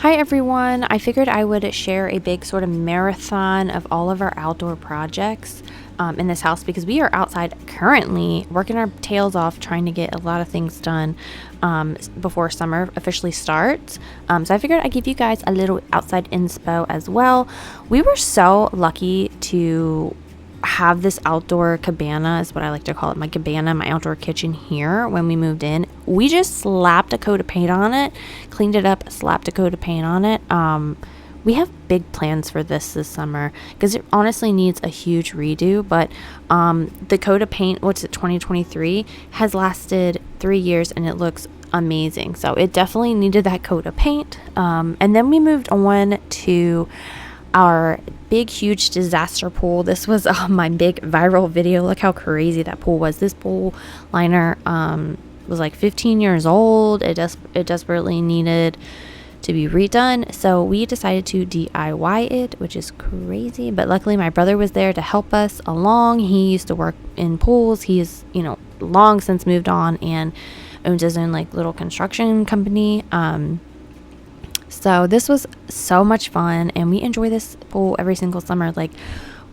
Hi everyone, I figured I would share a big sort of marathon of all of our outdoor projects in this house because we are outside currently working our tails off trying to get a lot of things done before summer officially starts. So I figured I'd give you guys a little outside inspo as well. We were so lucky to have this outdoor cabana, is what I like to call it, my cabana, my outdoor kitchen here. When we moved in, we just slapped a coat of paint on it, cleaned it up, slapped a coat of paint on it. We have big plans for this summer because it honestly needs a huge redo, but the coat of paint, 2023, has lasted 3 years and it looks amazing. So it definitely needed that coat of paint. And then we moved on to our big, huge disaster pool. This was my big viral video. Look how crazy that pool was. This pool liner was like 15 years old. It desperately needed to be redone. So we decided to DIY it, which is crazy. But luckily my brother was there to help us along. He used to work in pools. He is, long since moved on and owns his own little construction company. So this was so much fun, and we enjoy this pool every single summer. This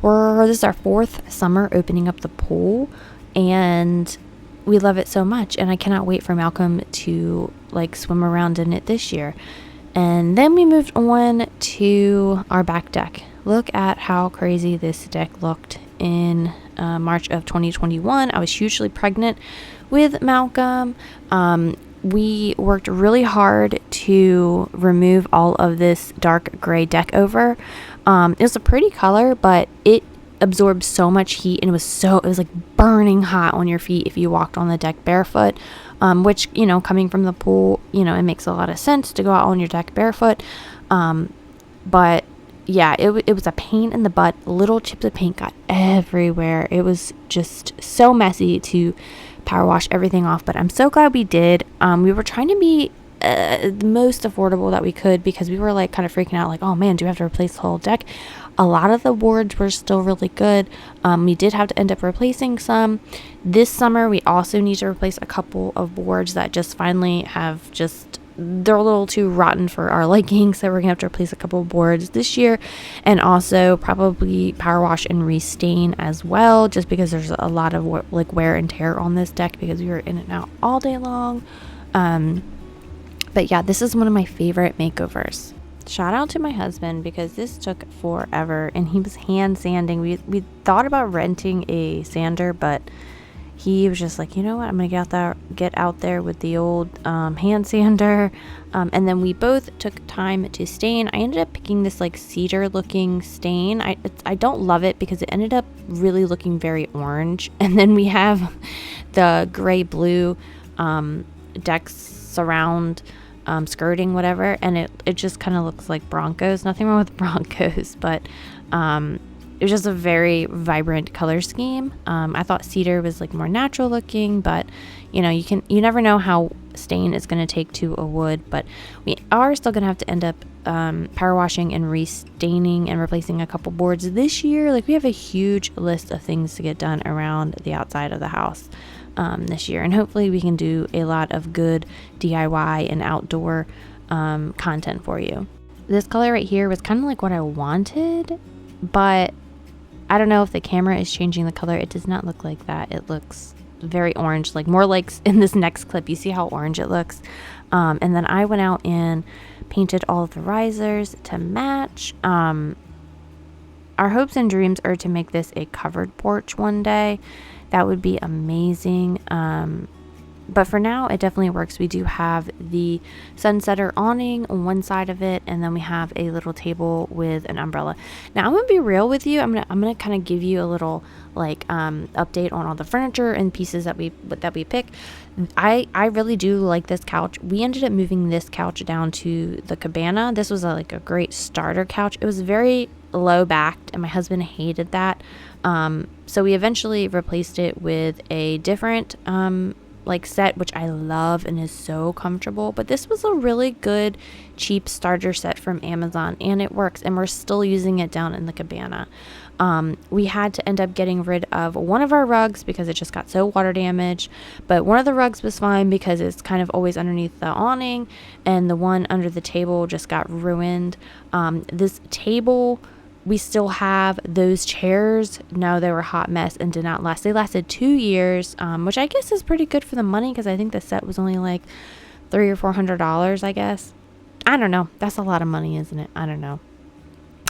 is our 4th summer opening up the pool, and we love it so much. And I cannot wait for Malcolm to swim around in it this year. And then we moved on to our back deck. Look at how crazy this deck looked in March of 2021. I was hugely pregnant with Malcolm. We worked really hard to remove all of this dark gray deck over. It was a pretty color, but it absorbed so much heat, and it was like burning hot on your feet if you walked on the deck barefoot, which, coming from the pool, it makes a lot of sense to go out on your deck barefoot. But yeah, it was a pain in the butt. Little chips of paint got everywhere. It was just so messy to power wash everything off, but I'm so glad we did. We were trying to be the most affordable that we could because we were kind of freaking out, oh man, do we have to replace the whole deck? A lot of the boards were still really good. We did have to end up replacing some. This summer we also need to replace a couple of boards that just finally they're a little too rotten for our liking, so we're gonna have to replace a couple of boards this year, and also probably power wash and restain as well, just because there's a lot of wear and tear on this deck because we were in and out all day long. But yeah, this is one of my favorite makeovers. Shout out to my husband because this took forever, and he was hand sanding. We thought about renting a sander, but he was just like, you know what, I'm gonna get out there with the old hand sander. And then we both took time to stain. I ended up picking this cedar looking stain. I don't love it because it ended up really looking very orange. And then we have the gray blue deck surround skirting, whatever, and it just kind of looks like Broncos. Nothing wrong with Broncos, but it was just a very vibrant color scheme. I thought cedar was more natural looking, but you never know how stain is going to take to a wood. But we are still going to have to end up power washing and restaining and replacing a couple boards this year. We have a huge list of things to get done around the outside of the house this year, and hopefully we can do a lot of good DIY and outdoor content for you. This color right here was kind of what I wanted, but I don't know if the camera is changing the color. It does not look like that. It looks very orange, more like in this next clip. You see how orange it looks? And then I went out and painted all of the risers to match. Our hopes and dreams are to make this a covered porch one day. That would be amazing. But for now, it definitely works. We do have the sunsetter awning on one side of it, and then we have a little table with an umbrella. Now, I'm gonna be real with you. I'm gonna kind of give you a little update on all the furniture and pieces that we pick. I really do like this couch. We ended up moving this couch down to the cabana. This was a great starter couch. It was very low backed, and my husband hated that. So we eventually replaced it with a different like set, which I love and is so comfortable. But this was a really good cheap starter set from Amazon, and it works, and we're still using it down in the cabana. We had to end up getting rid of one of our rugs because it just got so water damaged, but one of the rugs was fine because it's kind of always underneath the awning, and the one under the table just got ruined. This table, we still have. Those chairs, no, they were a hot mess and did not last. They lasted 2 years, which I guess is pretty good for the money, because I think the set was only like $300 or $400, I guess. I don't know. That's a lot of money, isn't it? I don't know.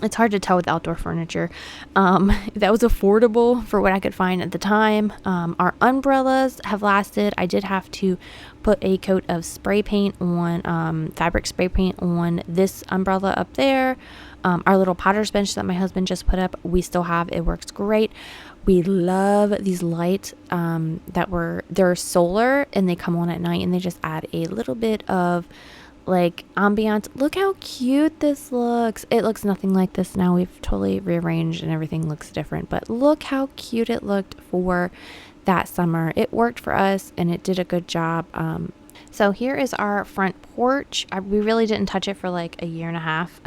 It's hard to tell with outdoor furniture. That was affordable for what I could find at the time. Our umbrellas have lasted. I did have to put a coat of spray paint on, fabric spray paint on this umbrella up there. Our little potter's bench that my husband just put up, we still have. It works great. We love these lights they're solar, and they come on at night, and they just add a little bit of like ambiance. Look how cute this looks. It looks nothing like this now. We've totally rearranged and everything looks different, but look how cute it looked for that summer. It worked for us, and it did a good job. So here is our front porch. We really didn't touch it for like a year and a half.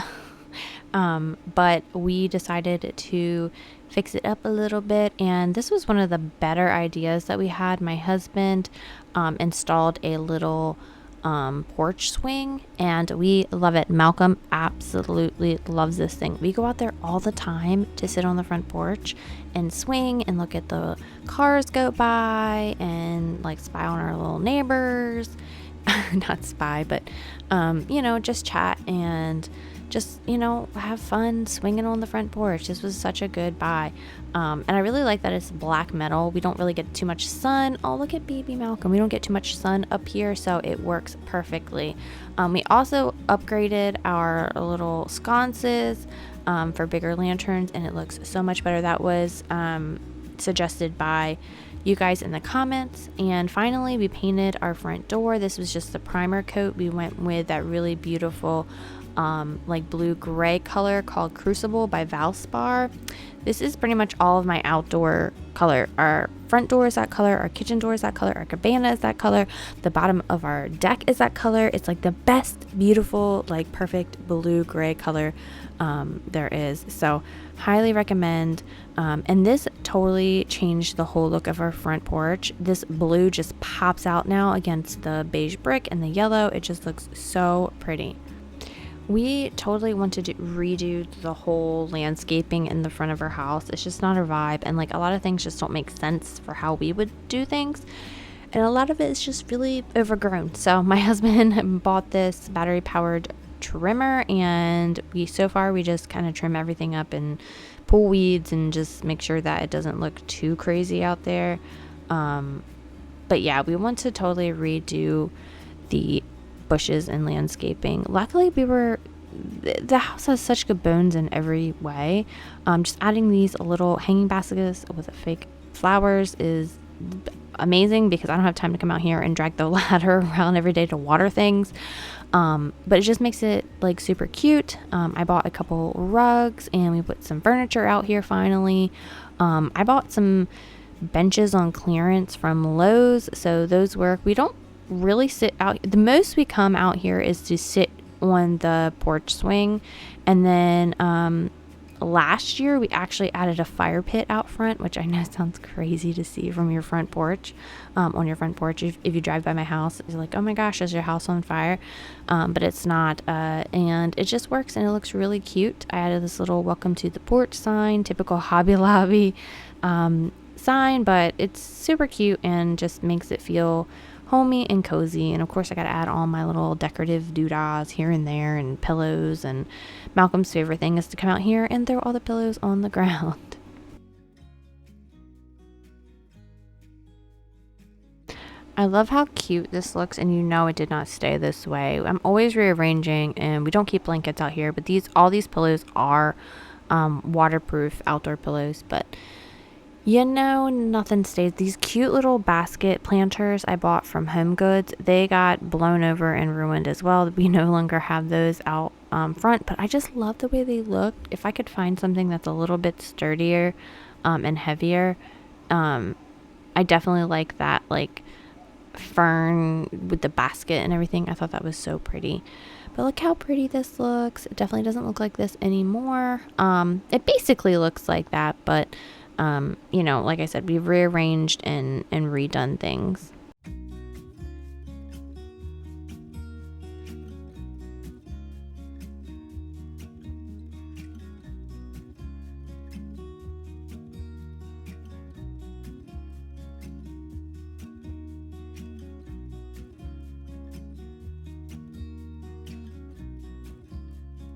But we decided to fix it up a little bit, and this was one of the better ideas that we had. My husband installed a little porch swing, and we love it. Malcolm absolutely loves this thing. We go out there all the time to sit on the front porch and swing and look at the cars go by and like spy on our little neighbors. Not spy, but just chat and just have fun swinging on the front porch. This was such a good buy, and I really like that it's black metal. We don't really get too much sun. Oh, look at baby Malcolm. We don't get too much sun up here, so it works perfectly. We also upgraded our little sconces for bigger lanterns, and it looks so much better. That was suggested by you guys in the comments. And finally, we painted our front door. This was just the primer coat. We went with that really beautiful like blue gray color called Crucible by Valspar. This is pretty much all of my outdoor color. Our front door is that color, our kitchen door is that color, our cabana is that color, the bottom of our deck is that color. It's like the best, beautiful, like perfect blue gray color there is. So highly recommend. And this totally changed the whole look of our front porch. This blue just pops out now against the beige brick and the yellow. It just looks so pretty. We totally wanted to redo the whole landscaping in the front of our house. It's just not our vibe, and like a lot of things just don't make sense for how we would do things, and a lot of it is just really overgrown. So my husband bought this battery powered trimmer, and we just kind of trim everything up and pull weeds and just make sure that it doesn't look too crazy out there. But yeah, we want to totally redo the bushes and landscaping. Luckily, the house has such good bones in every way. Just adding these little hanging baskets with fake flowers is amazing, because I don't have time to come out here and drag the ladder around every day to water things. But it just makes it like super cute. I bought a couple rugs, and we put some furniture out here finally. I bought some benches on clearance from Lowe's, so those work. We don't really sit out. The most we come out here is to sit on the porch swing, and then last year we actually added a fire pit out front, which I know sounds crazy to see from your front porch. On your front porch, if you drive by my house, you're like, oh my gosh, is your house on fire? But it's not, and it just works, and it looks really cute. I added this little welcome to the porch sign, typical Hobby Lobby sign, but it's super cute and just makes it feel homey and cozy. And of course, I got to add all my little decorative doodahs here and there, and pillows. And Malcolm's favorite thing is to come out here and throw all the pillows on the ground. I love how cute this looks, and it did not stay this way. I'm always rearranging, and we don't keep blankets out here, but all these pillows are waterproof outdoor pillows. But nothing stays. These cute little basket planters I bought from Home Goods, they got blown over and ruined as well. We no longer have those out front, but I just love the way they look. If I could find something that's a little bit sturdier and heavier, I definitely like that, like fern with the basket and everything. I thought that was so pretty. But look how pretty this looks. It definitely doesn't look like this anymore. It basically looks like that, but like I said, we've rearranged and redone things.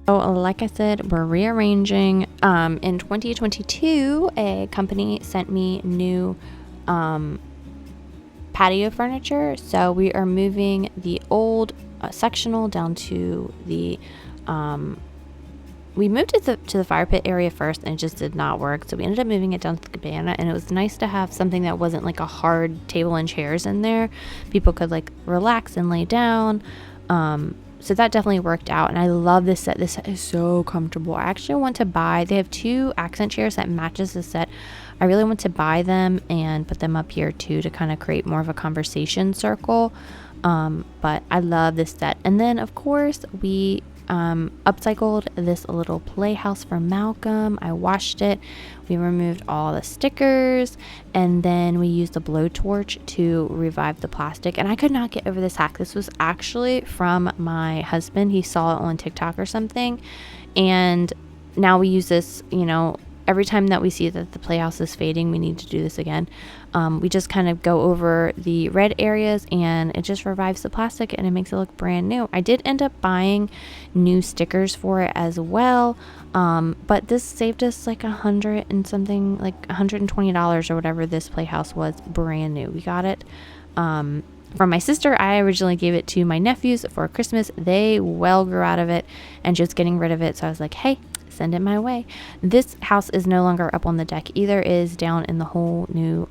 So, like I said, we're rearranging. In 2022, a company sent me new patio furniture. So we are moving the old sectional down to the. We moved it to the fire pit area first, and it just did not work. So we ended up moving it down to the cabana, and it was nice to have something that wasn't like a hard table and chairs in there. People could like relax and lay down. So that definitely worked out, and I love this set. This set is so comfortable. I actually want to buy, they have 2 accent chairs that matches the set. I really want to buy them and put them up here too to kind of create more of a conversation circle. But I love this set. And then of course we upcycled this little playhouse for Malcolm. I washed it. We removed all the stickers, and then we used a blowtorch to revive the plastic. And I could not get over this hack. This was actually from my husband. He saw it on TikTok or something, and now we use this, every time that we see that the playhouse is fading, we need to do this again. We just kind of go over the red areas, and it just revives the plastic and it makes it look brand new. I did end up buying new stickers for it as well. But this saved us like $100 and something, like $120 or whatever this playhouse was, brand new. We got it from my sister. I originally gave it to my nephews for Christmas. They well grew out of it and just getting rid of it. So I was like, hey, send it my way. This house is no longer up on the deck either, is down in the whole new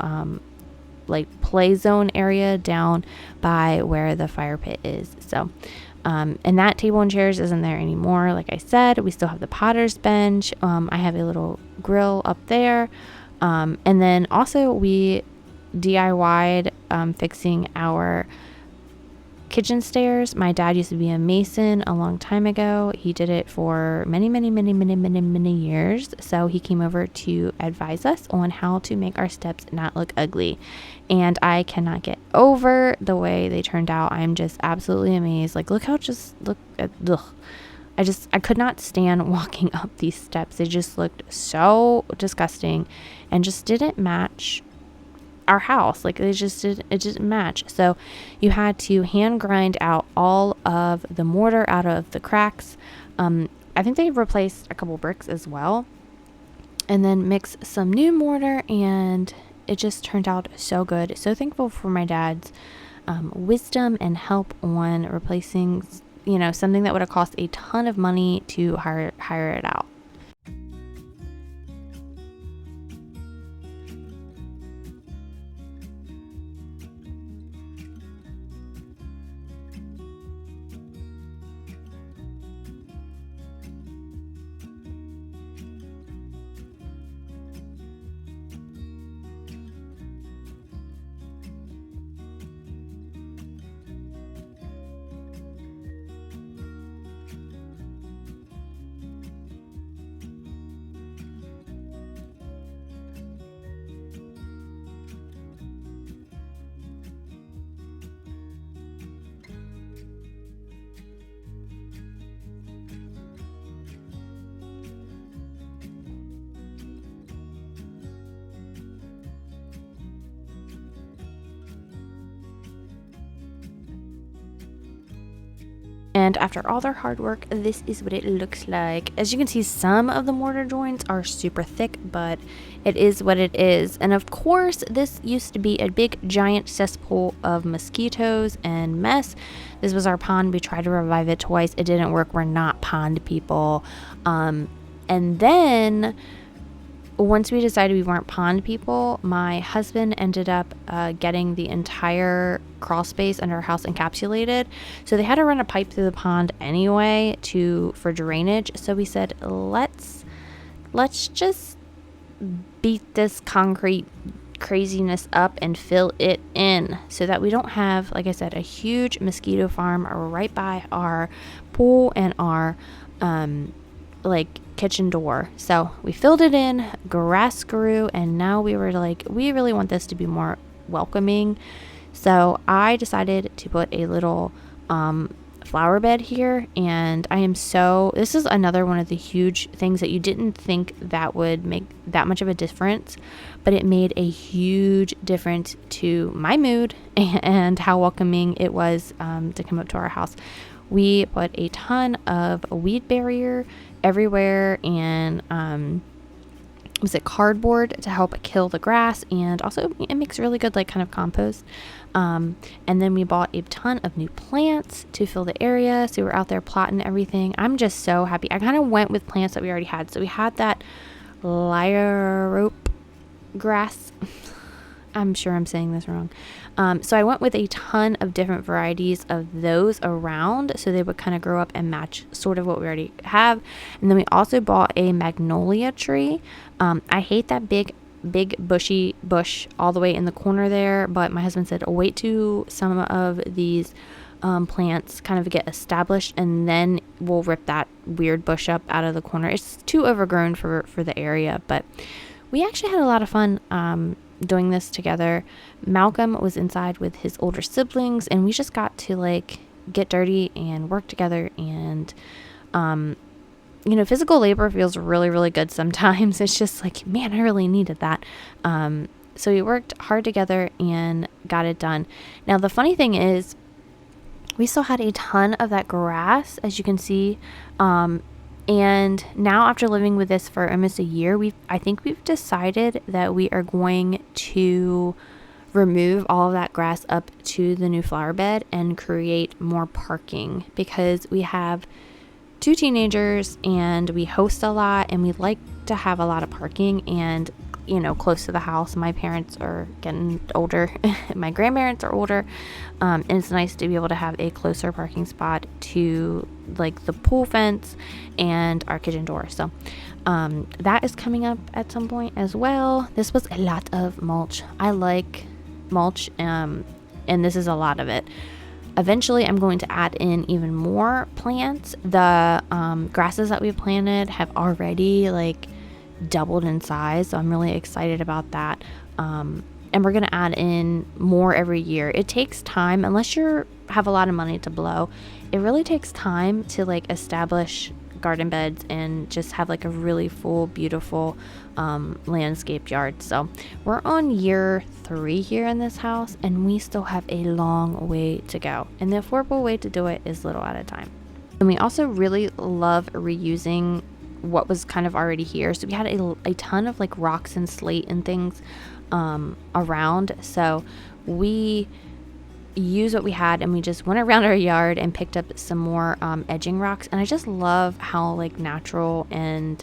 like play zone area down by where the fire pit is. So and that table and chairs isn't there anymore. Like I said, we still have the potter's bench. I have a little grill up there, and then also we DIY'd fixing our kitchen stairs. My dad used to be a mason a long time ago. He did it for many years. So he came over to advise us on how to make our steps not look ugly. And I cannot get over the way they turned out. I'm just absolutely amazed. Like, look. I could not stand walking up these steps. They just looked so disgusting and just didn't match our house. Like it didn't match. So you had to hand grind out all of the mortar out of the cracks. I think they replaced a couple bricks as well, and then mix some new mortar, and it just turned out so good. So thankful for my dad's wisdom and help on replacing something that would have cost a ton of money to hire it out. And after all their hard work, this is what it looks like. As you can see, some of the mortar joints are super thick, but it is what it is. And of course, this used to be a big giant cesspool of mosquitoes and mess. This was our pond. We tried to revive it twice. It didn't work. We're not pond people. And then once we decided we weren't pond people, my husband ended up getting the entire crawl space under our house encapsulated. So they had to run a pipe through the pond anyway for drainage. So we said, let's just beat this concrete craziness up and fill it in so that we don't have, like I said, a huge mosquito farm right by our pool and our like kitchen door. So we filled it in, grass grew, and now we were like, we really want this to be more welcoming. So I decided to put a little flower bed here, and this is another one of the huge things that you didn't think that would make that much of a difference, but it made a huge difference to my mood and how welcoming it was to come up to our house. We put a ton of weed barrier everywhere, and was it cardboard to help kill the grass, and also it makes really good like kind of compost. And then we bought a ton of new plants to fill the area, so we were out there plotting everything. I'm just so happy. I kind of went with plants that we already had. So we had that lyrope grass. I'm sure I'm saying this wrong. So I went with a ton of different varieties of those around, so they would kind of grow up and match sort of what we already have. And then we also bought a magnolia tree. I hate that big bushy bush all the way in the corner there, but my husband said, wait till some of these plants kind of get established, and then we'll rip that weird bush up out of the corner. It's too overgrown for the area, but we actually had a lot of fun doing this together. Malcolm was inside with his older siblings, and we just got to like get dirty and work together, and physical labor feels really, really good sometimes. It's just like, man, I really needed that. So we worked hard together and got it done. Now, the funny thing is, we still had a ton of that grass, as you can see. And now, after living with this for almost a year, I think we've decided that we are going to remove all of that grass up to the new flower bed and create more parking, because we have 2 teenagers and we host a lot, and we like to have a lot of parking and close to the house. My parents are getting older. My grandparents are older. And it's nice to be able to have a closer parking spot to like the pool fence and our kitchen door. So that is coming up at some point as well. This was a lot of mulch. I like mulch, and this is a lot of it. Eventually, I'm going to add in even more plants. The grasses that we planted have already like doubled in size, so I'm really excited about that. And we're going to add in more every year. It takes time, unless you have a lot of money to blow. It really takes time to like establish garden beds and just have like a really full, beautiful landscaped yard. So we're on year 3 here in this house, and we still have a long way to go, and the affordable way to do it is little at a time. And we also really love reusing what was kind of already here. So we had a ton of like rocks and slate and things around, so we use what we had, and we just went around our yard and picked up some more edging rocks. And I just love how like natural and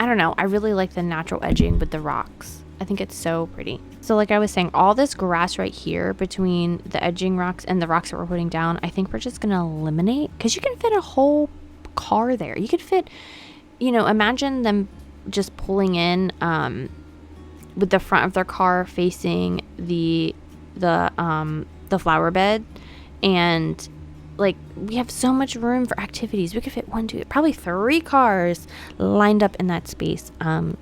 I don't know, I really like the natural edging with the rocks. I think it's so pretty. So like I was saying, all this grass right here between the edging rocks and the rocks that we're putting down, I think we're just gonna eliminate, because you can fit a whole car there. You could fit, imagine them just pulling in with the front of their car facing the flower bed, and like we have so much room for activities. We could fit 1, 2, probably 3 cars lined up in that space.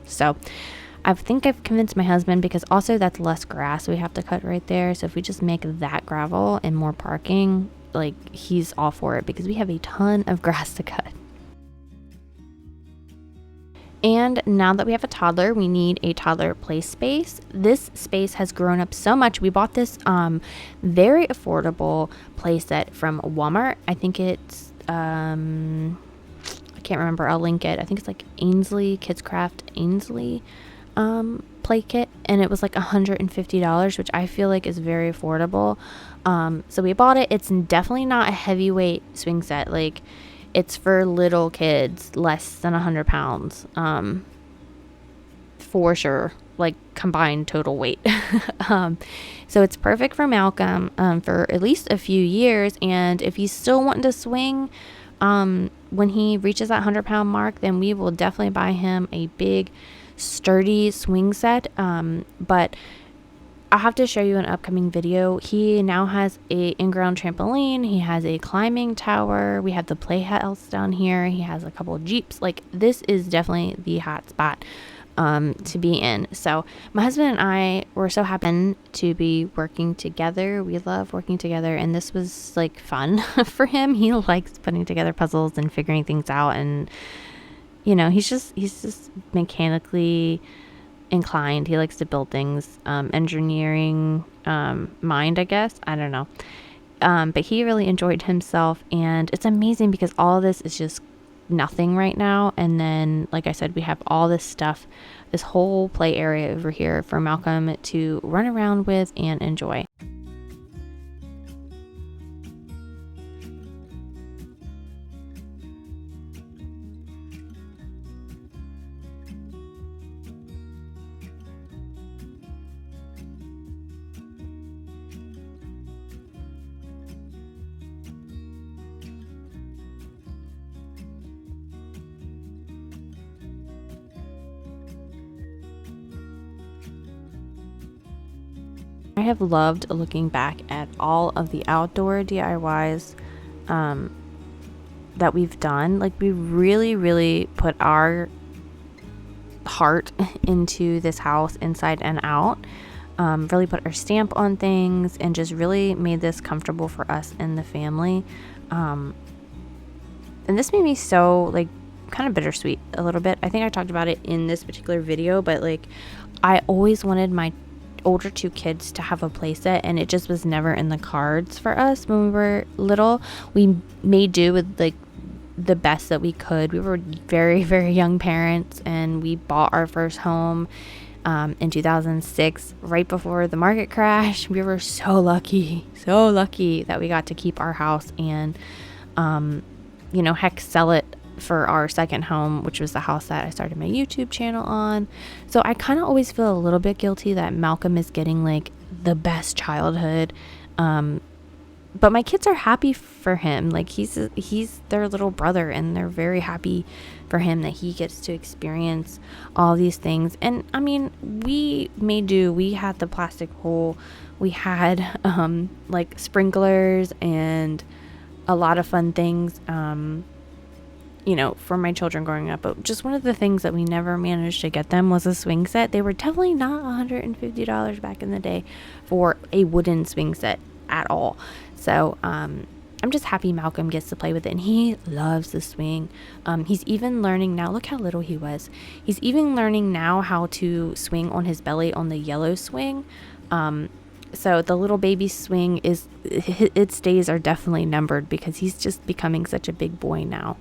So I think I've convinced my husband, because also that's less grass we have to cut right there. So if we just make that gravel and more parking, like he's all for it, because we have a ton of grass to cut. And now that we have a toddler, we need a toddler play space. This space has grown up so much. We bought this very affordable play set from Walmart. I think it's I can't remember. I'll link it. I think it's like Ainsley Kids Craft Ainsley play kit, and it was like $150, which I feel like is very affordable. So we bought it. It's definitely not a heavyweight swing set. Like, it's for little kids, less than 100 pounds, for sure, like combined total weight. So it's perfect for Malcolm for at least a few years. And if he's still wanting to swing when he reaches that 100-pound mark, then we will definitely buy him a big sturdy swing set. But I'll have to show you an upcoming video. He now has a in-ground trampoline. He has a climbing tower. We have the playhouse down here. He has a couple of Jeeps. Like, this is definitely the hot spot to be in. So my husband and I were so happy to be working together. We love working together, and this was like fun for him. He likes putting together puzzles and figuring things out, and he's just mechanically inclined. He likes to build things, engineering mind, I guess. I don't know. But he really enjoyed himself, and it's amazing because all of this is just nothing right now. And then, like I said, we have all this stuff, this whole play area over here for Malcolm to run around with and enjoy. I have loved looking back at all of the outdoor DIYs that we've done. Like, we really, really put our heart into this house inside and out. Really put our stamp on things and just really made this comfortable for us and the family. And this made me so, like, kind of bittersweet a little bit. I think I talked about it in this particular video, but like, I always wanted my older two kids to have a playset, and it just was never in the cards for us when we were little. We made do with like the best that we could. We were very, very young parents, and we bought our first home in 2006, right before the market crash. We were so lucky that we got to keep our house and heck, sell it for our second home, which was the house that I started my YouTube channel on. So I kind of always feel a little bit guilty that Malcolm is getting like the best childhood, but my kids are happy for him. Like, he's their little brother, and they're very happy for him that he gets to experience all these things. And I mean, we made do. We had the plastic pool, we had like sprinklers and a lot of fun things for my children growing up. But just one of the things that we never managed to get them was a swing set. They were definitely not $150 back in the day for a wooden swing set at all. So I'm just happy Malcolm gets to play with it, and he loves the swing. He's even learning now. Look how little he was. He's even learning now how to swing on his belly on the yellow swing. So the little baby swing, its days are definitely numbered because he's just becoming such a big boy now.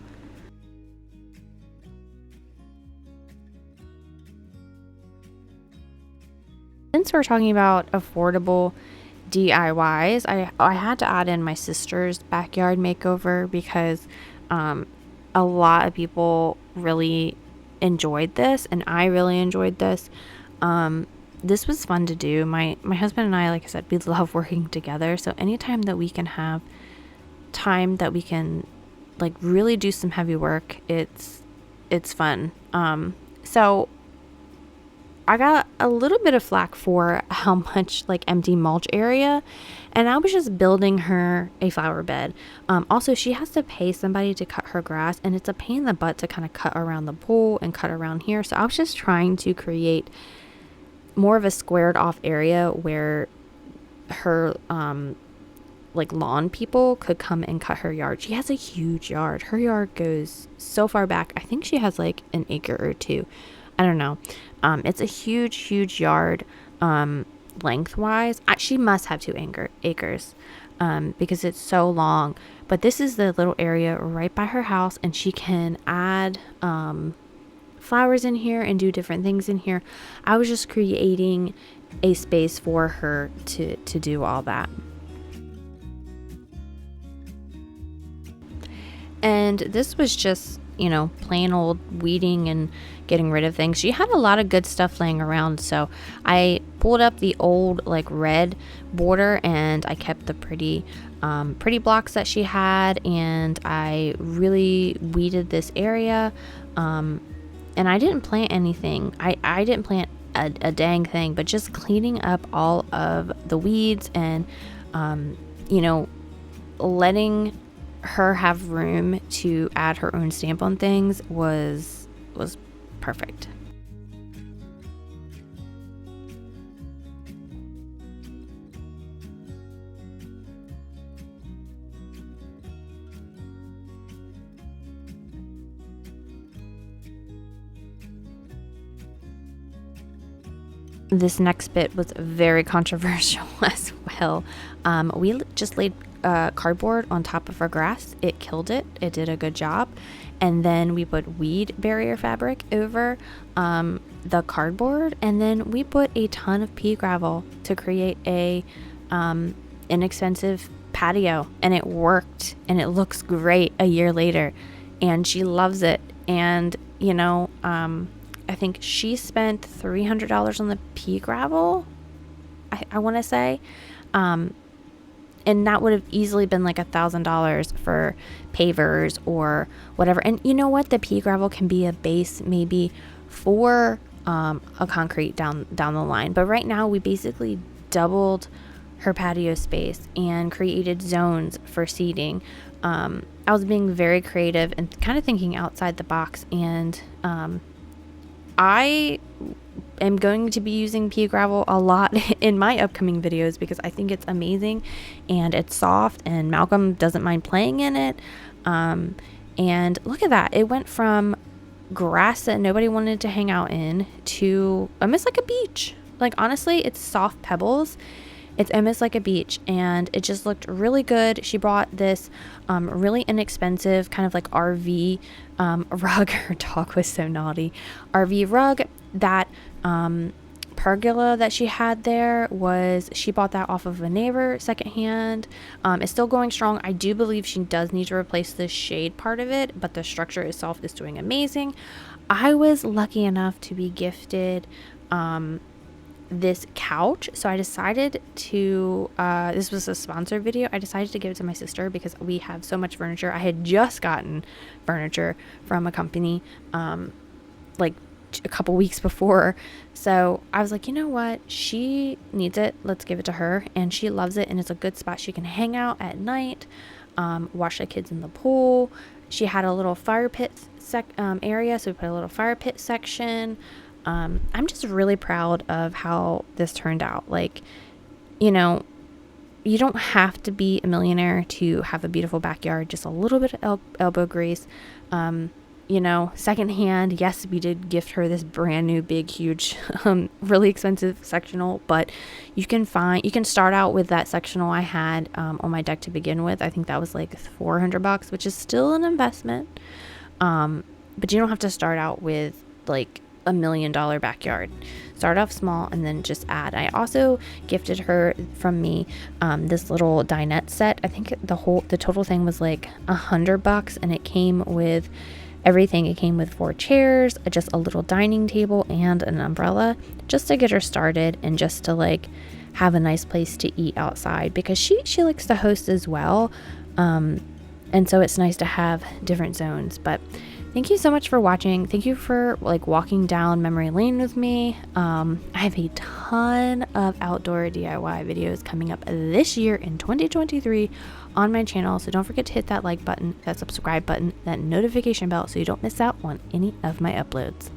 Since we're talking about affordable DIYs, I had to add in my sister's backyard makeover because a lot of people really enjoyed this, and I really enjoyed this. This was fun to do. My husband and I, like I said, we love working together. So anytime that we can have time that we can like really do some heavy work, it's fun. So I got a little bit of flack for how much like empty mulch area, and I was just building her a flower bed. Also, she has to pay somebody to cut her grass, and it's a pain in the butt to kind of cut around the pool and cut around here. So I was just trying to create more of a squared off area where her like lawn people could come and cut her yard. She has a huge yard. Her yard goes so far back. I think she has like an acre or two. I don't know. It's a huge yard lengthwise. She must have 2 acres because it's so long. But this is the little area right by her house, and she can add flowers in here and do different things in here. I was just creating a space for her to do all that. And this was just, plain old weeding and getting rid of things. She had a lot of good stuff laying around, so I pulled up the old like red border, and I kept the pretty blocks that she had, and I really weeded this area. And I didn't plant anything. I didn't plant a dang thing, but just cleaning up all of the weeds and, you know, letting her have room to add her own stamp on things was perfect. This next bit was very controversial as well. We just laid cardboard on top of our grass. It killed it. It did a good job. And then we put weed barrier fabric over the cardboard. And then we put a ton of pea gravel to create a inexpensive patio. And it worked. And it looks great a year later. And she loves it. And, you know, I think she spent $300 on the pea gravel, I want to say. And that would have easily been like $1,000 for pavers or whatever. And you know what? The pea gravel can be a base maybe for a concrete down the line. But right now we basically doubled her patio space and created zones for seating. I was being very creative and kind of thinking outside the box. And I am going to be using pea gravel a lot in my upcoming videos because I think it's amazing and it's soft and Malcolm doesn't mind playing in it. And look at that. It went from grass that nobody wanted to hang out in to almost like a beach. Like, honestly, it's soft pebbles. It's almost like a beach, and it just looked really good. She brought this really inexpensive kind of like RV rug. Her dog was so naughty. RV rug. That pergola that she had there she bought that off of a neighbor secondhand. It's still going strong. I do believe she does need to replace the shade part of it, but the structure itself is doing amazing. I was lucky enough to be gifted this couch, so I decided to this was a sponsored video. I decided to give it to my sister because we have so much furniture. I had just gotten furniture from a company like a couple weeks before, so I was like, you know what, she needs it, let's give it to her. And she loves it, and it's a good spot. She can hang out at night, watch the kids in the pool. She had a little fire pit area, so we put a little fire pit section. I'm just really proud of how this turned out. Like, you know, you don't have to be a millionaire to have a beautiful backyard, just a little bit of elbow grease. You know, secondhand, yes, we did gift her this brand new, big, huge, really expensive sectional, but you can start out with that sectional I had on my deck to begin with. I think that was like $400, which is still an investment. But you don't have to start out with like $1 million backyard. Start off small and then just add. I also gifted her from me this little dinette set. I think the total thing was like $100, and it came with everything. It came with 4 chairs, just a little dining table, and an umbrella, just to get her started and just to like have a nice place to eat outside, because she likes to host as well. And so it's nice to have different zones. But thank you so much for watching. Thank you for like walking down memory lane with me. I have a ton of outdoor DIY videos coming up this year in 2023 on my channel. So don't forget to hit that like button, that subscribe button, that notification bell so you don't miss out on any of my uploads.